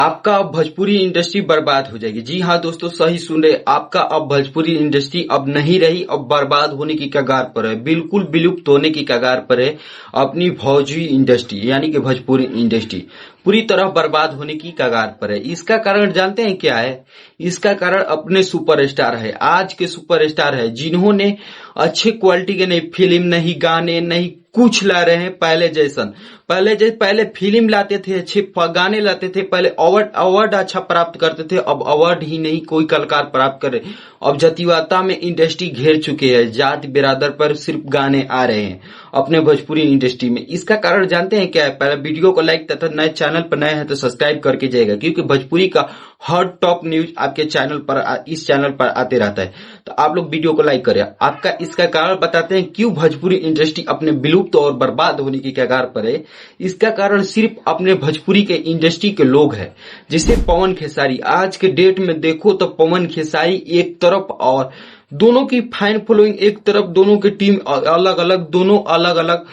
आपका अब भोजपुरी इंडस्ट्री बर्बाद हो जाएगी। जी हाँ दोस्तों, सही सुन रहे, आपका अब भोजपुरी इंडस्ट्री अब नहीं रही, अब बर्बाद होने की कगार पर है, बिल्कुल विलुप्त होने की कगार पर है। अपनी भोजपुरी इंडस्ट्री यानी कि भोजपुरी इंडस्ट्री पूरी तरह बर्बाद होने की कगार पर है। इसका कारण जानते हैं क्या है? इसका कारण अपने सुपरस्टार है, आज के सुपरस्टार है, जिन्होंने अच्छे क्वालिटी के नहीं फिल्म, नहीं गाने, नहीं कुछ ला रहे हैं पहले फिल्म लाते थे, अच्छे गाने लाते थे, पहले अवार्ड अच्छा प्राप्त करते थे, अब अवार्ड ही नहीं कोई कलाकार प्राप्त करे। अब जातिवादिता में इंडस्ट्री घेर चुके हैं, जाति बिरादर पर सिर्फ गाने आ रहे हैं अपने भोजपुरी इंडस्ट्री में। इसका कारण जानते हैं क्या है? पहले वीडियो को लाइक तथा नए चैनल पर नए हैं तो सब्सक्राइब करके जाएगा, क्योंकि भोजपुरी का हर टॉप न्यूज आपके चैनल पर, इस चैनल पर आते रहता है। तो आप लोग वीडियो को लाइक करें। आपका इसका कारण बताते हैं क्यों भोजपुरी इंडस्ट्री अपने विलुप्त और बर्बाद होने की कगार पर है। इसका कारण सिर्फ अपने भोजपुरी के इंडस्ट्री के लोग हैं, जैसे पवन खेसारी। आज के डेट में देखो तो पवन खेसारी एक तरफ और दोनों की फैन फॉलोइंग एक तरफ, दोनों की टीम अलग अलग, दोनों अलग अलग।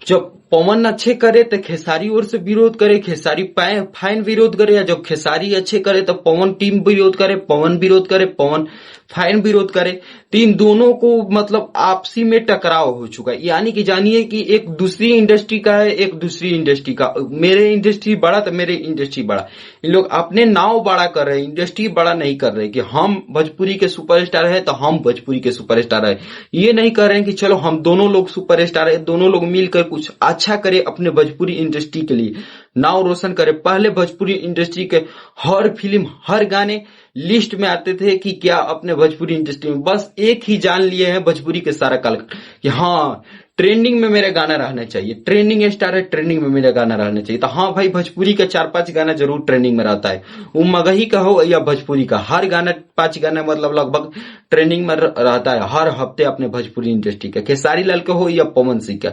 जब पवन अच्छे करे तो खेसारी ओर से विरोध करे, खेसारी फैन विरोध करे, या जब खेसारी अच्छे करे तो पवन टीम विरोध करे, पवन विरोध करे, पवन फैन विरोध करे। तो इन दोनों को मतलब आपसी में टकराव हो चुका है। यानी कि जानिए कि एक दूसरी इंडस्ट्री का है, एक दूसरी इंडस्ट्री का, मेरे इंडस्ट्री बड़ा तो मेरे इंडस्ट्री बड़ा। इन लोग अपने नाव बड़ा कर रहे हैं, इंडस्ट्री बड़ा नहीं कर रहे कि हम भोजपुरी के सुपरस्टार है तो हम भोजपुरी के सुपरस्टार है। ये नहीं कर रहे हैं कि चलो हम दोनों लोग सुपरस्टार है, दोनों लोग मिलकर कुछ अच्छा करे अपने भोजपुरी इंडस्ट्री के लिए, नाव रोशन करे। पहले भोजपुरी इंडस्ट्री के हर फिल्म, हर गाने लिस्ट में आते थे कि क्या अपने भोजपुरी इंडस्ट्री में बस एक ही जान लिए हैं भोजपुरी के सारा कलाकार कि हाँ ट्रेंडिंग में मेरा गाना रहना चाहिए, ट्रेंडिंग स्टार है, ट्रेंडिंग में मेरा गाना रहना चाहिए। तो हाँ भाई, भोजपुरी का 4-5 गाना जरूर ट्रेंडिंग में रहता है, वो मगही का हो या भोजपुरी का, हर गाना 5 गाना मतलब लगभग ट्रेंडिंग में रहता है हर हफ्ते अपने भोजपुरी इंडस्ट्री का। खेसारी लाल का हो या पवन सिंह का,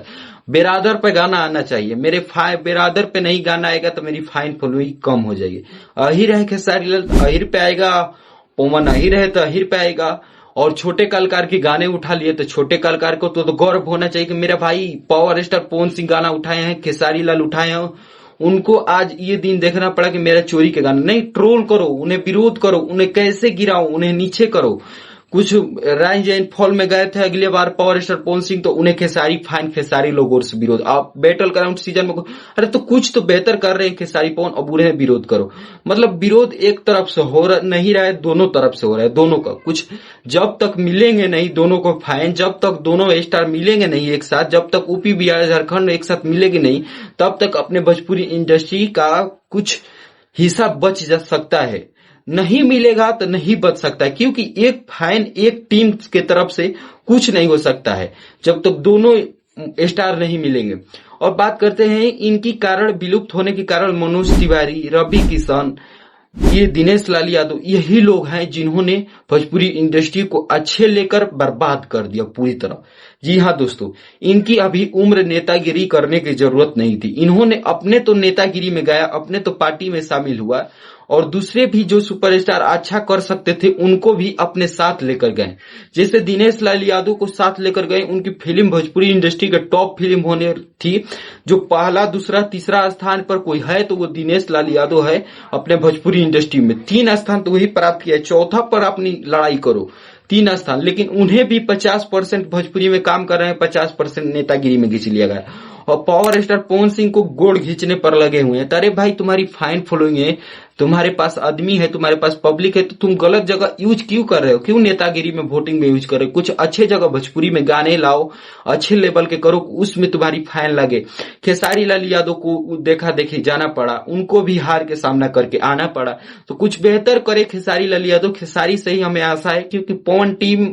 बिरादर पे गाना आना चाहिए। मेरे बिरादर पे नहीं गाना आएगा तो मेरी फाइन फॉलोइंग कम हो जाएगी। अहिर है खेसारी लाल, अहिर पे आएगा, पवन अहिर है तो अहिर पे आएगा। और छोटे कलाकार के गाने उठा लिए तो छोटे कलाकार को तो गौरव होना चाहिए कि मेरा भाई पावर स्टार पवन सिंह गाना उठाए हैं, खेसारी लाल उठाए हैं। उनको आज ये दिन देखना पड़ा कि मेरा चोरी के गाना नहीं, ट्रोल करो, उन्हें विरोध करो, उन्हें कैसे गिराओ, उन्हें नीचे करो। कुछ राइज एंड फॉल में गए थे अगले बार पावर स्टार पवन सिंह, तो उन्हें खेसारी फैन, खेसारी लोगों से विरोध। आप बैटल ग्राउंड सीजन में अरे तो कुछ तो बेहतर कर रहे हैं खेसारी पवन, अब उन्हें विरोध करो। मतलब विरोध एक तरफ से हो नहीं रहा है, दोनों तरफ से हो रहा है। दोनों का कुछ जब तक मिलेंगे नहीं, दोनों को फैन, जब तक दोनों स्टार मिलेंगे नहीं एक साथ, जब तक यूपी बिहार झारखंड एक साथ मिलेगी नहीं, तब तक अपने भोजपुरी इंडस्ट्री का कुछ हिस्सा बच जा सकता है। नहीं मिलेगा तो नहीं बच सकता है, क्योंकि एक फैन, एक टीम के तरफ से कुछ नहीं हो सकता है जब तक दोनों स्टार नहीं मिलेंगे। और बात करते हैं इनकी कारण, विलुप्त होने के कारण, मनोज तिवारी, रवि किशन, ये दिनेश लाल यादव, यही लोग हैं जिन्होंने भोजपुरी इंडस्ट्री को अच्छे लेकर बर्बाद कर दिया पूरी तरह। जी हाँ दोस्तों, इनकी अभी उम्र नेतागिरी करने की जरूरत नहीं थी। इन्होंने अपने तो नेतागिरी में गया, अपने तो पार्टी में शामिल हुआ, और दूसरे भी जो सुपरस्टार अच्छा कर सकते थे उनको भी अपने साथ लेकर गए। जैसे दिनेश लाल यादव को साथ लेकर गए, उनकी फिल्म भोजपुरी इंडस्ट्री का टॉप फिल्म होने थी, जो पहला, दूसरा, तीसरा स्थान पर कोई है तो वो दिनेश लाल यादव है अपने भोजपुरी इंडस्ट्री में। 3 स्थान तो वही प्राप्त किया, चौथा पर अपनी लड़ाई करो, 3 स्थान। लेकिन उन्हें भी 50% भोजपुरी में काम कर रहे हैं, 50% नेतागिरी में खींच लिया गया। और पावर स्टार पवन सिंह को गोड़ खींचने पर लगे हुए हैं। अरे भाई, तुम्हारी फाइन फॉलोइंग है, तुम्हारे पास आदमी है, तुम्हारे पास पब्लिक है, तो तुम गलत जगह यूज क्यों कर रहे हो? क्यों नेतागिरी में, वोटिंग में यूज कर रहे हो? कुछ अच्छे जगह भोजपुरी में गाने लाओ, अच्छे लेवल के करो, उसमें तुम्हारी फाइन लगे। खेसारी लाल यादव को देखा देखी जाना पड़ा, उनको भी हार के सामना करके आना पड़ा। तो कुछ बेहतर करे खेसारी लाल यादव, खेसारी से ही हमें आशा है, क्योंकि पवन टीम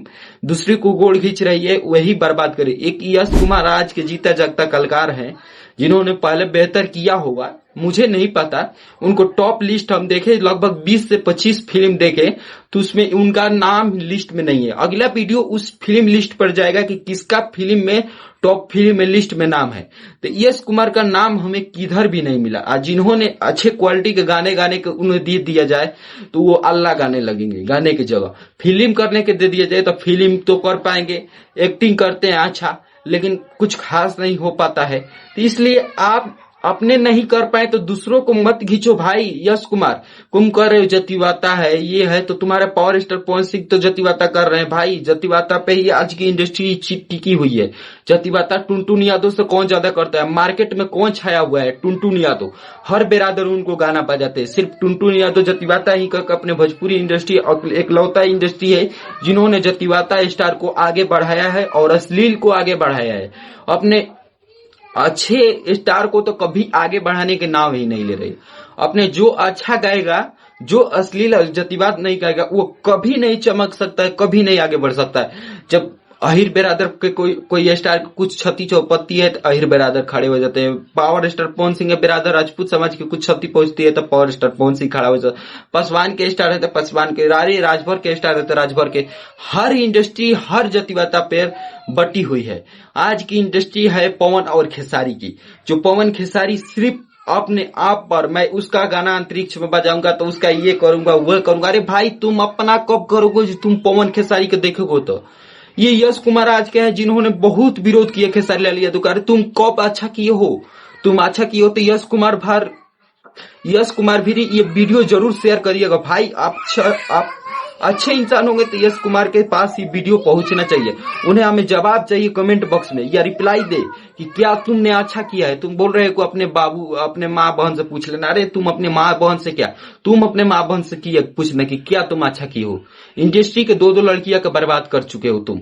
दूसरी को गोड़ खींच रही है, वही बर्बाद करे। एक यश कुमार आज के जीता जागता कलाकार हैं, जिन्होंने पहले बेहतर किया होगा, मुझे नहीं पता। उनको टॉप लिस्ट हम देखे, लगभग 20 से 25 फिल्म देखे, तो उसमें उनका नाम लिस्ट में नहीं है। अगला वीडियो उस फिल्म लिस्ट पर जाएगा कि किसका फिल्म में, टॉप फिल्म में लिस्ट में नाम है। तो यश कुमार का नाम हमें किधर भी नहीं मिला। आज जिन्होंने अच्छे क्वालिटी के गाने के उन्हें दे दिया जाए तो वो अल्लाह गाने लगेंगे, गाने की जगह फिल्म करने के दे दिया जाए तो फिल्म तो कर पाएंगे, एक्टिंग करते हैं अच्छा, लेकिन कुछ खास नहीं हो पाता है। तो इसलिए आप अपने नहीं कर पाए तो दूसरों को मत घींचो भाई। यश कुमार तुम कर रहे हो जतिवाता है ये है, तो तुम्हारे पावर स्टार पवन सिंह तो जतिवाता कर रहे हैं भाई। जतिवाता पे ही आज की इंडस्ट्री टिकी हुई है। जतिवाता टुनटुन यादव से कौन ज्यादा करता है? मार्केट में कौन छाया हुआ है? टुनटुन यादव। हर बेरादर उनको गाना बजाते हैं, सिर्फ टुनटुन यादव जतिवाता ही कर अपने भोजपुरी इंडस्ट्री एकलौता इंडस्ट्री है जिन्होंने जतिवाता स्टार को आगे बढ़ाया है और अश्लील को आगे बढ़ाया है। अपने अच्छे स्टार को तो कभी आगे बढ़ाने के नाम ही नहीं ले रहे। अपने जो अच्छा गाएगा, जो अश्लील जतिवाद नहीं गाएगा, वो कभी नहीं चमक सकता है, कभी नहीं आगे बढ़ सकता है। जब अहिर बेरादर के कोई स्टार कुछ क्षति चौपत्ती है तो अहिर बेरादर खड़े हो जाते हैं। पावर स्टार पवन सिंह बेरादर राजपूत समाज की कुछ क्षति पहुंचती है तो पावर स्टार पवन सिंह खड़ा हो जाता है। पासवान के स्टार है तो पासवान के, राजभर के स्टार है तो राजभर के। हर इंडस्ट्री हर जतिवाता पर बटी हुई है। आज की इंडस्ट्री है पवन और खेसारी की। जो पवन खेसारी सिर्फ अपने आप पर, मैं उसका गाना अंतरिक्ष में बजाऊंगा तो उसका ये करूंगा वो करूंगा। अरे भाई तुम अपना कब करोगे? तुम पवन खेसारी के देखोगे तो ये यश कुमार आज के हैं जिन्होंने बहुत विरोध किया खेसारी लाल यादव का। तुम कब अच्छा किए हो? तुम अच्छा किए हो तो यश कुमार भी ये वीडियो जरूर शेयर करिएगा भाई। आप अच्छे इंसान होंगे तो यश कुमार के पास ये वीडियो पहुंचना चाहिए। उन्हें हमें जवाब चाहिए कमेंट बॉक्स में, या रिप्लाई दे कि क्या तुमने अच्छा किया है। तुम बोल रहे हो अपने बाबू अपने माँ बहन से पूछ लेना। अरे तुम अपने माँ बहन से क्या, तुम अपने माँ बहन से किया पूछना कि क्या तुम अच्छा किए हो। इंडस्ट्री के दो लड़कियां का बर्बाद कर चुके हो तुम,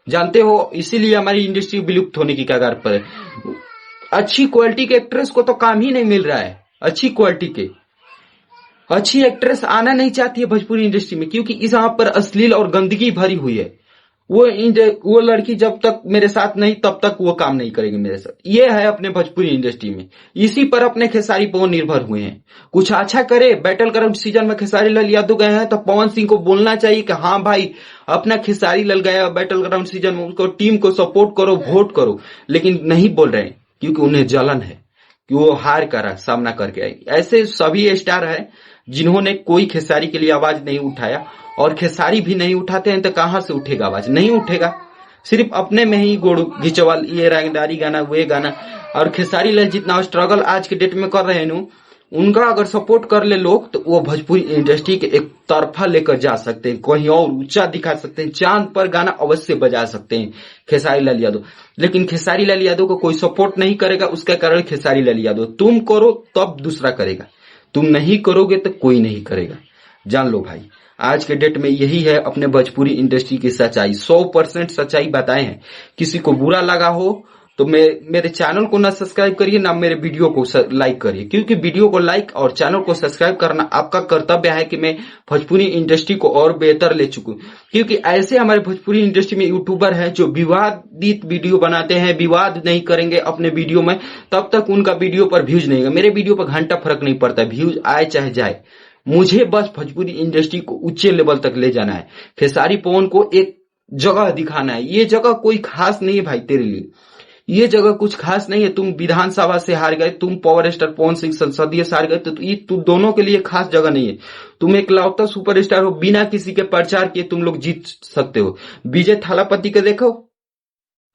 जानते हो। इसीलिए हमारी इंडस्ट्री विलुप्त होने की कगार पर है। अच्छी क्वालिटी के एक्ट्रेस को तो काम ही नहीं मिल रहा है। अच्छी एक्ट्रेस आना नहीं चाहती है भोजपुरी इंडस्ट्री में, क्योंकि इस यहाँ पर अश्लील और गंदगी भरी हुई है। वो लड़की जब तक मेरे साथ नहीं तब तक वो काम नहीं करेगी मेरे साथ। ये है अपने भोजपुरी इंडस्ट्री में। इसी पर अपने खेसारी पवन निर्भर हुए हैं। कुछ अच्छा करे। बैटल ग्राउंड सीजन में खेसारी लाल यादव गए हैं तो पवन सिंह को बोलना चाहिए कि हाँ भाई अपना खेसारी लाल गया बैटल ग्राउंड सीजन में, उसको टीम को सपोर्ट करो, वोट करो। लेकिन नहीं बोल रहे हैं क्योंकि उन्हें जलन है कि वो हार का सामना करके आएगी। ऐसे सभी स्टार है जिन्होंने कोई खेसारी के लिए आवाज नहीं उठाया, और खेसारी भी नहीं उठाते हैं तो कहां से उठेगा आवाज? नहीं उठेगा। सिर्फ अपने में ही गोड़ घिचवाल, ये रंगदारी गाना वे गाना। और खेसारी लाल जितना स्ट्रगल आज के डेट में कर रहे हैं, उनका अगर सपोर्ट कर ले लोग तो वो भोजपुरी इंडस्ट्री के एक तरफा लेकर जा सकते हैं, कहीं और ऊंचा दिखा सकते हैं, चांद पर गाना अवश्य बजा सकते हैं खेसारी लाल यादव। लेकिन खेसारी लाल यादव को कोई सपोर्ट नहीं करेगा, उसका कारण खेसारी लाल यादव। तुम करो तब दूसरा करेगा, तुम नहीं करोगे तो कोई नहीं करेगा। जान लो भाई, आज के डेट में यही है अपने भोजपुरी इंडस्ट्री की सच्चाई। 100% सच्चाई बताए हैं। किसी को बुरा लगा हो तो मेरे चैनल को ना सब्सक्राइब करिए ना मेरे वीडियो को लाइक करिए, क्योंकि वीडियो को लाइक और चैनल को सब्सक्राइब करना आपका कर्तव्य है कि मैं भोजपुरी इंडस्ट्री को और बेहतर ले चुकूं। क्योंकि ऐसे हमारे भोजपुरी इंडस्ट्री में यूट्यूबर हैं जो विवादित वीडियो बनाते हैं, विवाद नहीं करेंगे अपने वीडियो में, तब तक उनका वीडियो पर व्यूज नहीं है। मेरे वीडियो पर घंटा फर्क नहीं पड़ता, व्यूज आए चाहे जाए। मुझे बस भोजपुरी इंडस्ट्री को ऊंचे लेवल तक ले जाना है। खेसारी पवन को एक जगह दिखाना है। ये जगह कोई खास नहीं है भाई तेरे लिए, ये जगह कुछ खास नहीं है। तुम विधानसभा से हार गए, तुम पावर स्टार पवन सिंह संसदीय से हार गए, तो ये तुम दोनों के लिए खास जगह नहीं है। तुम एक लौता सुपरस्टार हो, बिना किसी के प्रचार किए तुम लोग जीत सकते हो। विजय थालापति के देखो,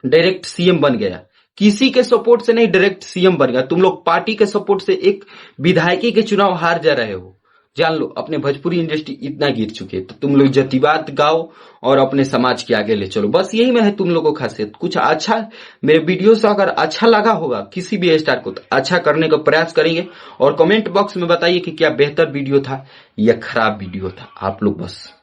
डायरेक्ट सीएम बन गया, किसी के सपोर्ट से नहीं, डायरेक्ट सीएम बन गया। तुम लोग पार्टी के सपोर्ट से एक विधायकी के चुनाव हार जा रहे हो। जान लो अपने भोजपुरी इंडस्ट्री इतना गिर चुके तो तुम लोग जतिवाद गाओ और अपने समाज के आगे ले चलो। बस यही में है तुम लोगों को खासियत। कुछ अच्छा मेरे वीडियो से अगर अच्छा लगा होगा किसी भी स्टार को तो अच्छा करने का प्रयास करेंगे, और कमेंट बॉक्स में बताइए कि क्या बेहतर वीडियो था या खराब वीडियो था। आप लोग बस